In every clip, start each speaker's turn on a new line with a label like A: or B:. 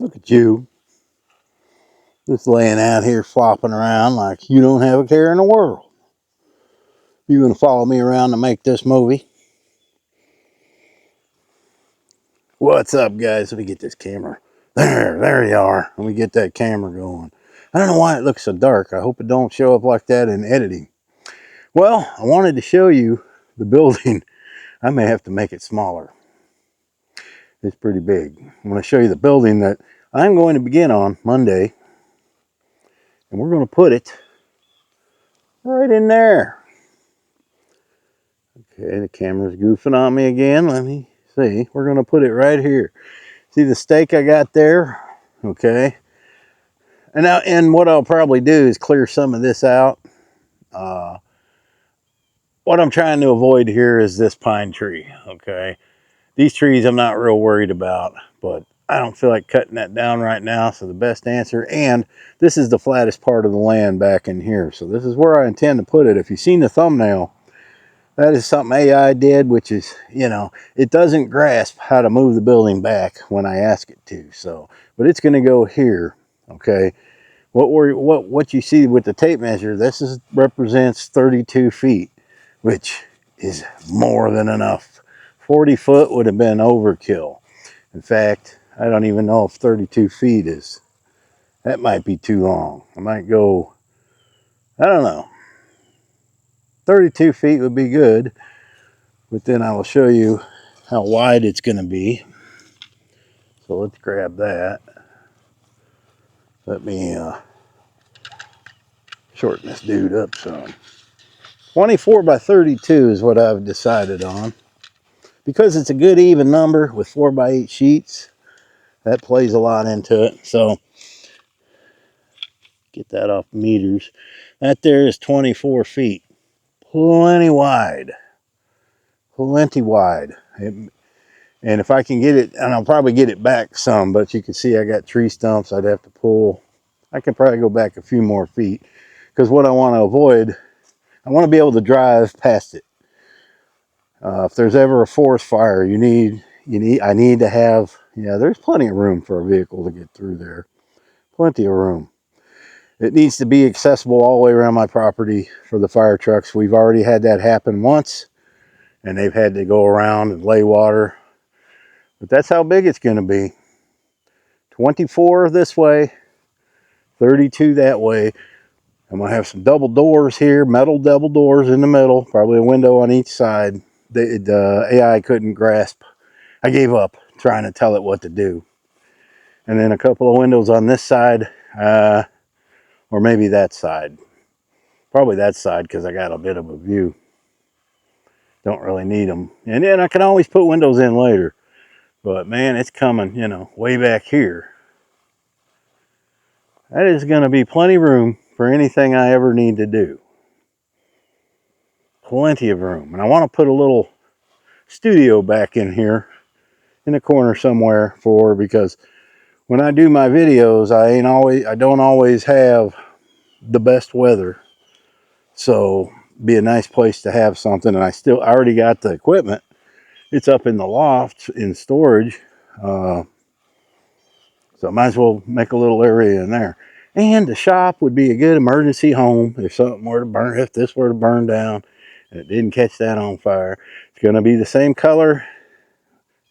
A: Look at you. Just laying out here flopping around like you don't have a care in the world. You gonna follow me around to make this movie? What's up, guys? Let me get this camera. There you are. Let me get that camera going. I don't know why it looks so dark. I hope it don't show up like that in editing. Well, I wanted to show you the building. I may have to make it smaller. It's pretty big. I'm going to show you the building that I'm going to begin on Monday. And we're going to put it right in there. Okay, the camera's goofing on me again. Let me see. We're going to put it right here. See the stake I got there? Okay. And what I'll probably do is clear some of this out. What I'm trying to avoid here is this pine tree. Okay. These trees I'm not real worried about, but I don't feel like cutting that down right now. So the best answer, and this is the flattest part of the land back in here. So this is where I intend to put it. If you've seen the thumbnail, that is something AI did, which is, you know, it doesn't grasp how to move the building back when I ask it to. So, but it's going to go here. Okay. What you see with the tape measure, represents 32 feet, which is more than enough. 40 foot would have been overkill. In fact, I don't even know if 32 feet is, that might be too long. I might go, I don't know. 32 feet would be good, but then I will show you how wide it's going to be. So let's grab that. Let me shorten this dude up some. 24 by 32 is what I've decided on. Because it's a good even number with 4x8 sheets, that plays a lot into it. So get that off meters. That there is 24 feet. Plenty wide. Plenty wide. And if I can get it, and I'll probably get it back some, but you can see I got tree stumps I'd have to pull. I could probably go back a few more feet. Because what I want to avoid, I want to be able to drive past it. If there's ever a forest fire, I need to have, yeah, there's plenty of room for a vehicle to get through there. Plenty of room. It needs to be accessible all the way around my property for the fire trucks. We've already had that happen once, and they've had to go around and lay water. But that's how big it's going to be. 24 this way, 32 that way. I'm going to have some double doors here, metal double doors in the middle, probably a window on each side. The AI couldn't grasp. I gave up trying to tell it what to do. And then a couple of windows on this side, or maybe that side. Probably that side because I got a bit of a view. Don't really need them. And then I can always put windows in later. But man, it's coming, you know, way back here. That is going to be plenty of room for anything I ever need to do. Plenty of room. And I want to put a little studio back in here in the corner somewhere because when I do my videos, I don't always have the best weather. So be a nice place to have something. And I already got the equipment. It's up in the loft in storage. So I might as well make a little area in there. And the shop would be a good emergency home if this were to burn down and it didn't catch that on fire. It's going to be the same color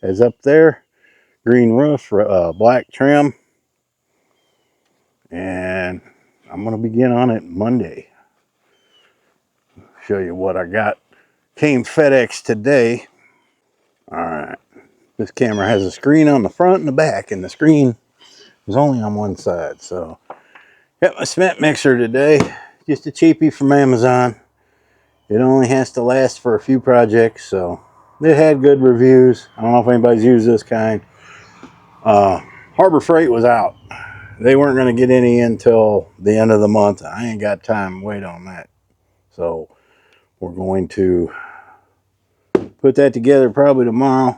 A: as up there. Green roof, black trim. And I'm going to begin on it Monday. Show you what I got. Came FedEx today. All right. This camera has a screen on the front and the back, and the screen is only on one side. So, got my cement mixer today. Just a cheapie from Amazon. It only has to last for a few projects, so it had good reviews. I don't know if anybody's used this kind. Harbor Freight was out. They weren't going to get any until the end of the month. I ain't got time to wait on that. So, we're going to put that together probably tomorrow.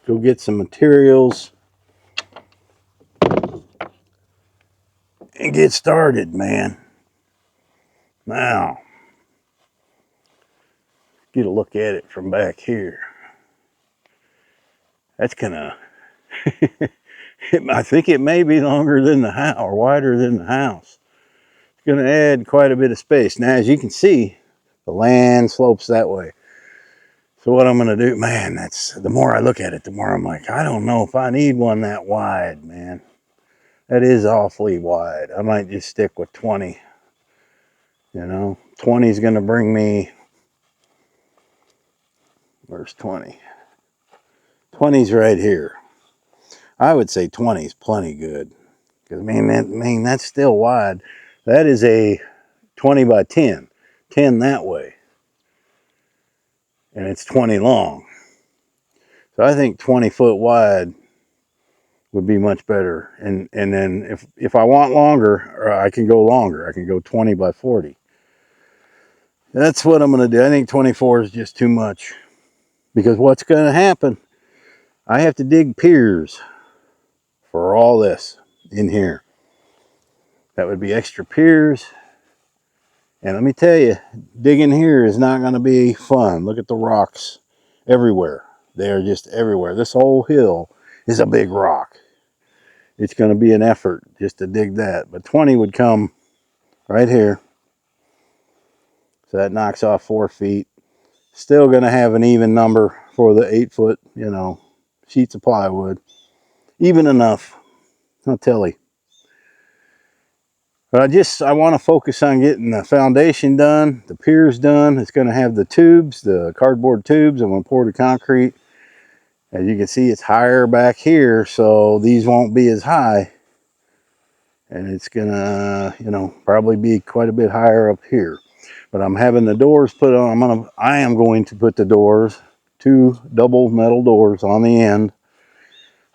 A: Go get some materials and get started, man. Now, get a look at it from back here. That's kind of I think it may be longer than the house, or wider than the house. It's going to add quite a bit of space. Now, as you can see, the land slopes that way. So what I'm going to do, man, the more I look at it, the more I'm like, I don't know if I need one that wide, man. That is awfully wide. I might just stick with 20. You know, 20 is going to bring me, where's 20? 20's right here. I would say 20 is plenty good. Because, man, that's still wide. That is a 20 by 10. 10 that way. And it's 20 long. So I think 20 foot wide would be much better. And then if I want longer, I can go longer. I can go 20 by 40. That's what I'm going to do. I think 24 is just too much. Because what's going to happen, I have to dig piers for all this in here. That would be extra piers. And let me tell you, digging here is not going to be fun. Look at the rocks everywhere. They are just everywhere. This whole hill is a big rock. It's going to be an effort just to dig that. But 20 would come right here. So that knocks off 4 feet. Still going to have an even number for the 8 foot, you know, sheets of plywood. Even enough. I'll tell you. But I want to focus on getting the foundation done, the piers done. It's going to have the tubes, the cardboard tubes. I'm going to pour the concrete. As you can see, it's higher back here, so these won't be as high. And it's going to, you know, probably be quite a bit higher up here. But I'm having the doors put on. I am going to put the doors, 2 double metal doors on the end.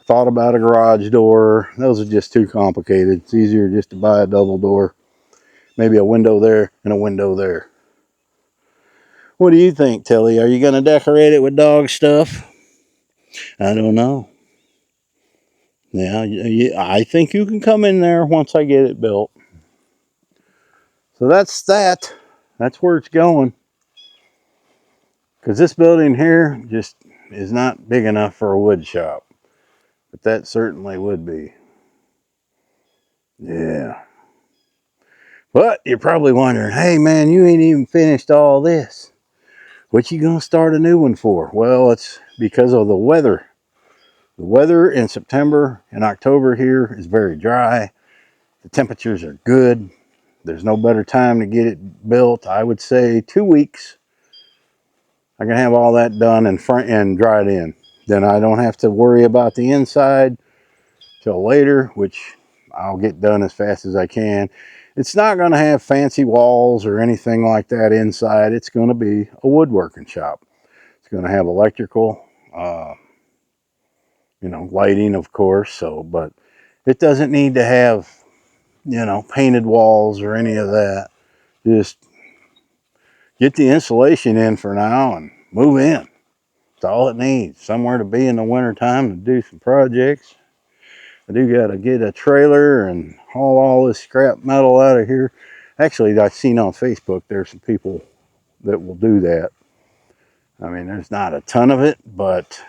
A: Thought about a garage door. Those are just too complicated. It's easier just to buy a double door. Maybe a window there and a window there. What do you think, Tilly? Are you going to decorate it with dog stuff? I don't know. Yeah, I think you can come in there once I get it built. So that's that. That's where it's going. Because this building here just is not big enough for a wood shop. But that certainly would be. Yeah. But you're probably wondering, hey man, you ain't even finished all this. What you gonna start a new one for? Well, it's because of the weather. The weather in September and October here is very dry. The temperatures are good. There's no better time to get it built. I would say 2 weeks. I can have all that done and dried in. Then I don't have to worry about the inside till later, which I'll get done as fast as I can. It's not going to have fancy walls or anything like that inside. It's going to be a woodworking shop. It's going to have electrical, you know, lighting, of course. So, but it doesn't need to have, you know, painted walls or any of that. Just get the insulation in for now and move in. That's all it needs. Somewhere to be in the wintertime to do some projects. I do got to get a trailer and haul all this scrap metal out of here. Actually, I've seen on Facebook there's some people that will do that. I mean, there's not a ton of it, but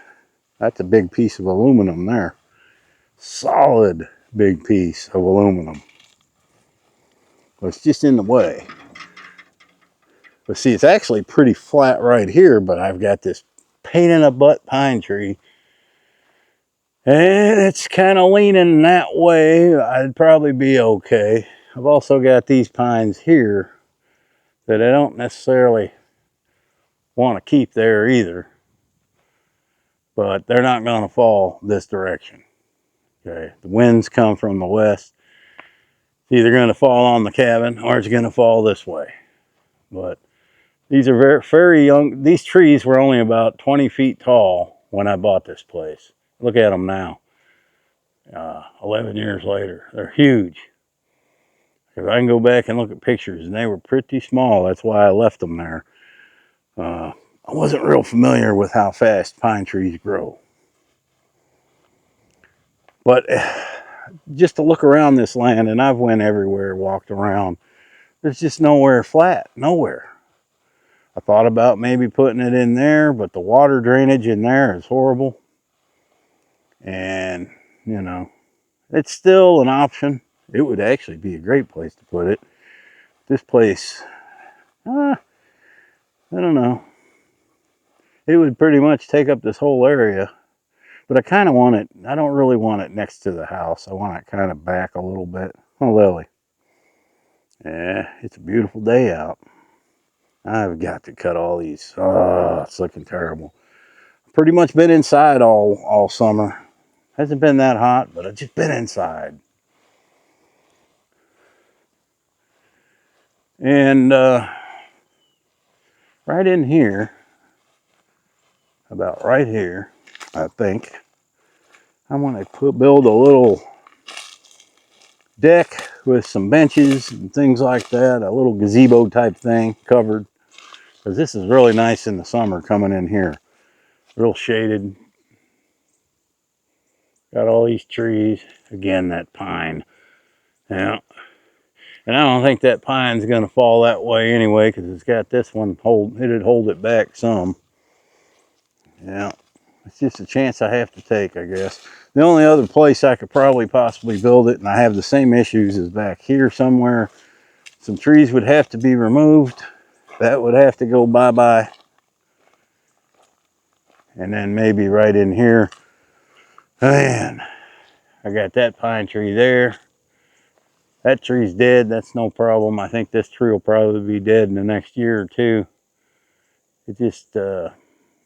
A: that's a big piece of aluminum there. Solid big piece of aluminum. But it's just in the way. But see, it's actually pretty flat right here, but I've got this pain in the butt pine tree. And it's kind of leaning that way. I'd probably be okay. I've also got these pines here that I don't necessarily want to keep there either. But they're not going to fall this direction. Okay, the winds come from the west. It's either going to fall on the cabin or it's going to fall this way. But these are very, very young. These trees were only about 20 feet tall when I bought this place. Look at them now. 11 years later, they're huge. If I can go back and look at pictures, and they were pretty small. That's why I left them there. I wasn't real familiar with how fast pine trees grow. But just to look around this land, and I've went everywhere, walked around, there's just nowhere flat, nowhere. I thought about maybe putting it in there, but the water drainage in there is horrible. And, you know, it's still an option. It would actually be a great place to put it. This place, I don't know. It would pretty much take up this whole area. But I kind of want it, I don't really want it next to the house. I want it kind of back a little bit. Oh, Lily. Yeah, it's a beautiful day out. I've got to cut all these. Oh, it's looking terrible. Pretty much been inside all summer. Hasn't been that hot, but I've just been inside. And right in here, about right here, I think, I want to build a little deck with some benches and things like that, a little gazebo type thing covered, because this is really nice in the summer coming in here. Real shaded. Got all these trees. Again, that pine. Yeah. And I don't think that pine's going to fall that way anyway, because it's got this one it'd hold it back some. Yeah. It's just a chance I have to take, I guess. The only other place I could probably possibly build it, and I have the same issues, is back here somewhere. Some trees would have to be removed. That would have to go bye-bye. And then maybe right in here. Man, I got that pine tree there. That tree's dead. That's no problem. I think this tree will probably be dead in the next year or two. It just, you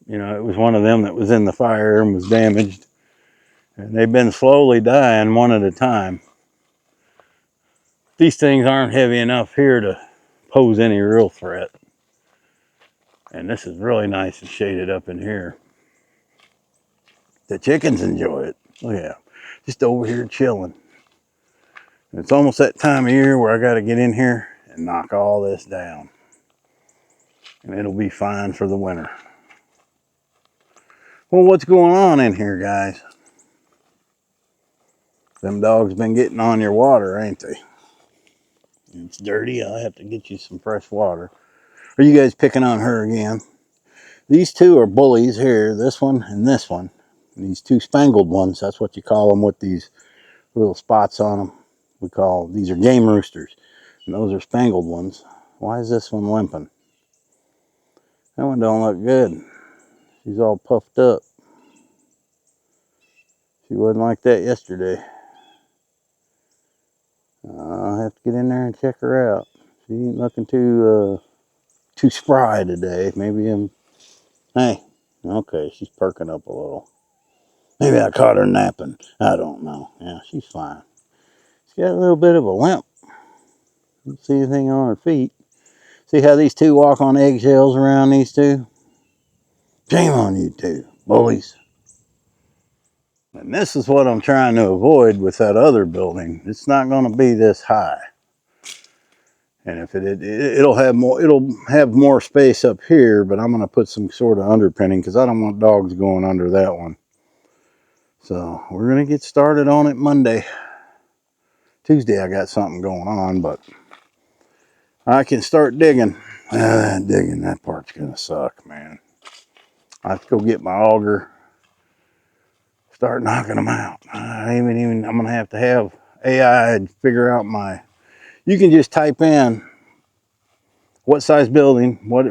A: know, it was one of them that was in the fire and was damaged. And they've been slowly dying one at a time. These things aren't heavy enough here to pose any real threat. And this is really nice and shaded up in here. The chickens enjoy it. Look at them. Just over here chilling. And it's almost that time of year where I got to get in here and knock all this down. And it'll be fine for the winter. Well, what's going on in here, guys? Them dogs been getting on your water, ain't they? It's dirty. I'll have to get you some fresh water. Are you guys picking on her again? These two are bullies here, this one and this one. And these two spangled ones, that's what you call them with these little spots on them. These are game roosters. And those are spangled ones. Why is this one limping? That one don't look good. She's all puffed up. She wasn't like that yesterday. I'll have to get in there and check her out. She ain't looking too spry today. Maybe hey, okay, she's perking up a little. Maybe I caught her napping. I don't know. Yeah, she's fine. She's got a little bit of a limp. Don't see anything on her feet. See how these two walk on eggshells around these two? Shame on you two, bullies. And this is what I'm trying to avoid with that other building. It's not going to be this high. And if it'll have more space up here, but I'm going to put some sort of underpinning because I don't want dogs going under that one. So we're going to get started on it Monday. Tuesday I got something going on, but I can start digging. Digging, that part's going to suck, man. I have to go get my auger, start knocking them out. I'm going to have AI figure out you can just type in what size building, what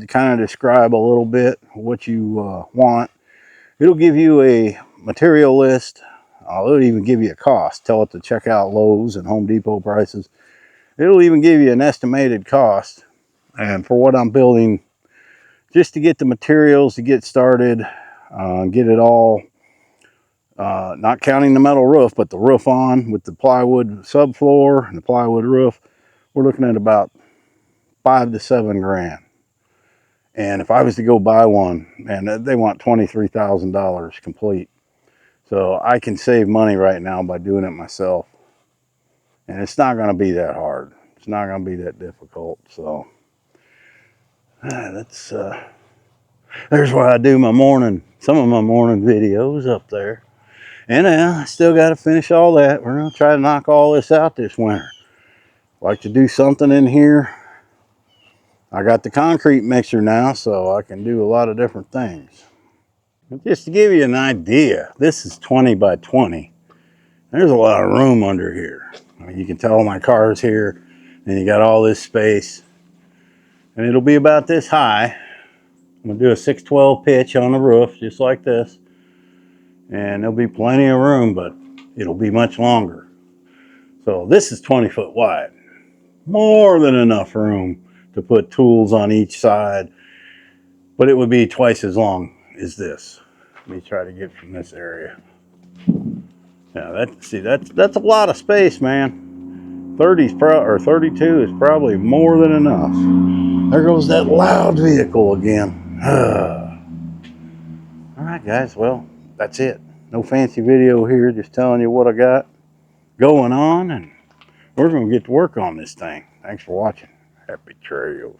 A: kind of describe a little bit what you want. It'll give you a material list. It'll even give you a cost. Tell it to check out Lowe's and Home Depot prices. It'll even give you an estimated cost. And for what I'm building, just to get the materials to get started, get it all, not counting the metal roof, but the roof on with the plywood subfloor and the plywood roof, we're looking at about $5 to $7 grand. And if I was to go buy one, man, they want $23,000 complete. So I can save money right now by doing it myself. And it's not going to be that hard. It's not going to be that difficult. So there's why I do some of my morning videos up there. And I still got to finish all that. We're going to try to knock all this out this winter. Like to do something in here. I got the concrete mixer now, so I can do a lot of different things. Just to give you an idea, this is 20 by 20. There's a lot of room under here. I mean, you can tell my car's here, and you got all this space. And it'll be about this high. I'm gonna do a 612 pitch on the roof, just like this. And there'll be plenty of room, but it'll be much longer. So this is 20 foot wide. More than enough room to put tools on each side, but it would be twice as long as this. Let me try to get from this area. Yeah, that's a lot of space, man. 30's or 32 is probably more than enough. There goes that loud vehicle again. All right, guys. Well, that's it. No fancy video here, just telling you what I got going on, and we're going to get to work on this thing. Thanks for watching. Happy trails.